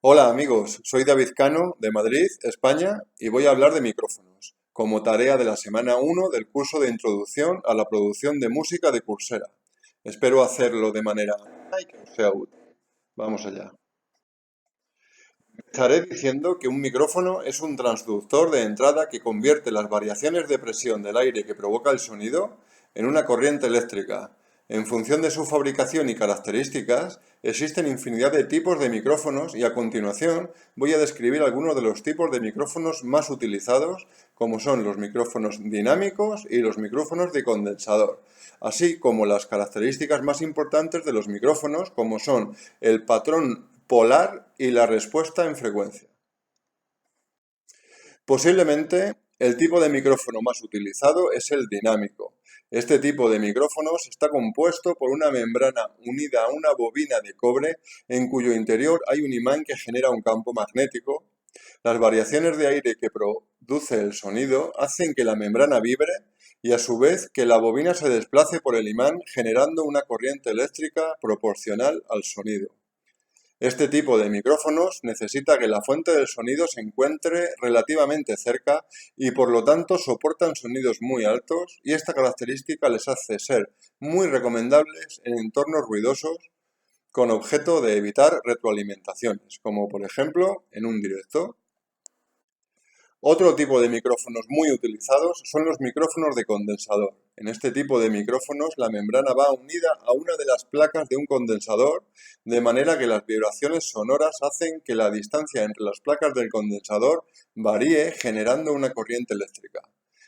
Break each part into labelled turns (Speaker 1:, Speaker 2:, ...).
Speaker 1: Hola amigos, soy David Cano de Madrid, España, y voy a hablar de micrófonos, como tarea de la semana 1 del curso de Introducción a la Producción de Música de Coursera. Espero hacerlo de manera amena y que os sea útil. Vamos allá. Empezaré diciendo que un micrófono es un transductor de entrada que convierte las variaciones de presión del aire que provoca el sonido en una corriente eléctrica. En función de su fabricación y características, existen infinidad de tipos de micrófonos y a continuación voy a describir algunos de los tipos de micrófonos más utilizados, como son los micrófonos dinámicos y los micrófonos de condensador, así como las características más importantes de los micrófonos, como son el patrón polar y la respuesta en frecuencia. Posiblemente el tipo de micrófono más utilizado es el dinámico. Este tipo de micrófonos está compuesto por una membrana unida a una bobina de cobre en cuyo interior hay un imán que genera un campo magnético. Las variaciones de aire que produce el sonido hacen que la membrana vibre y a su vez que la bobina se desplace por el imán generando una corriente eléctrica proporcional al sonido. Este tipo de micrófonos necesita que la fuente del sonido se encuentre relativamente cerca y por lo tanto soportan sonidos muy altos y esta característica les hace ser muy recomendables en entornos ruidosos con objeto de evitar retroalimentaciones, como por ejemplo en un directo. Otro tipo de micrófonos muy utilizados son los micrófonos de condensador. En este tipo de micrófonos la membrana va unida a una de las placas de un condensador, de manera que las vibraciones sonoras hacen que la distancia entre las placas del condensador varíe generando una corriente eléctrica.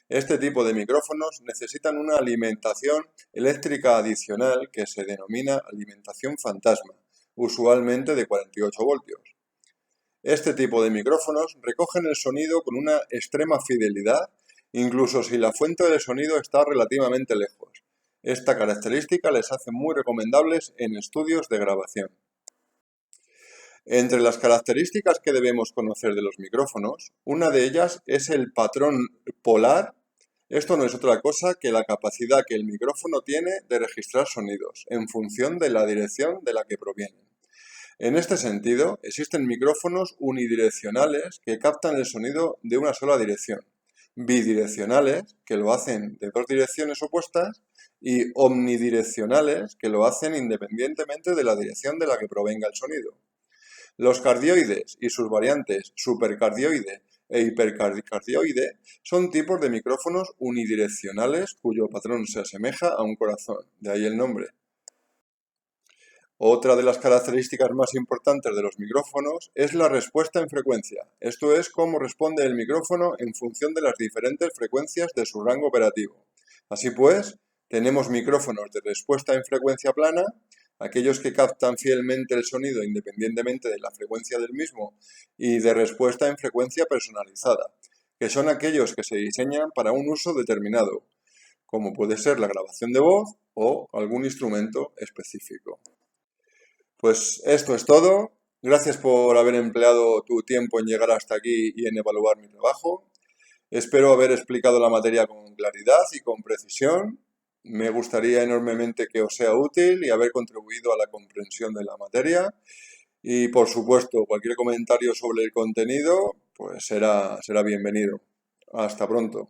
Speaker 1: Este tipo de micrófonos necesitan una alimentación eléctrica adicional que se denomina alimentación fantasma, usualmente de 48 voltios. Este tipo de micrófonos recogen el sonido con una extrema fidelidad, incluso si la fuente del sonido está relativamente lejos. Esta característica les hace muy recomendables en estudios de grabación. Entre las características que debemos conocer de los micrófonos, una de ellas es el patrón polar. Esto no es otra cosa que la capacidad que el micrófono tiene de registrar sonidos en función de la dirección de la que provienen. En este sentido, existen micrófonos unidireccionales que captan el sonido de una sola dirección, bidireccionales, que lo hacen de dos direcciones opuestas, y omnidireccionales, que lo hacen independientemente de la dirección de la que provenga el sonido. Los cardioides y sus variantes supercardioide e hipercardioide son tipos de micrófonos unidireccionales cuyo patrón se asemeja a un corazón, de ahí el nombre. Otra de las características más importantes de los micrófonos es la respuesta en frecuencia. Esto es cómo responde el micrófono en función de las diferentes frecuencias de su rango operativo. Así pues, tenemos micrófonos de respuesta en frecuencia plana, aquellos que captan fielmente el sonido independientemente de la frecuencia del mismo, y de respuesta en frecuencia personalizada, que son aquellos que se diseñan para un uso determinado, como puede ser la grabación de voz o algún instrumento específico. Pues esto es todo. Gracias por haber empleado tu tiempo en llegar hasta aquí y en evaluar mi trabajo. Espero haber explicado la materia con claridad y con precisión. Me gustaría enormemente que os sea útil y haber contribuido a la comprensión de la materia. Y por supuesto, cualquier comentario sobre el contenido, pues será bienvenido. Hasta pronto.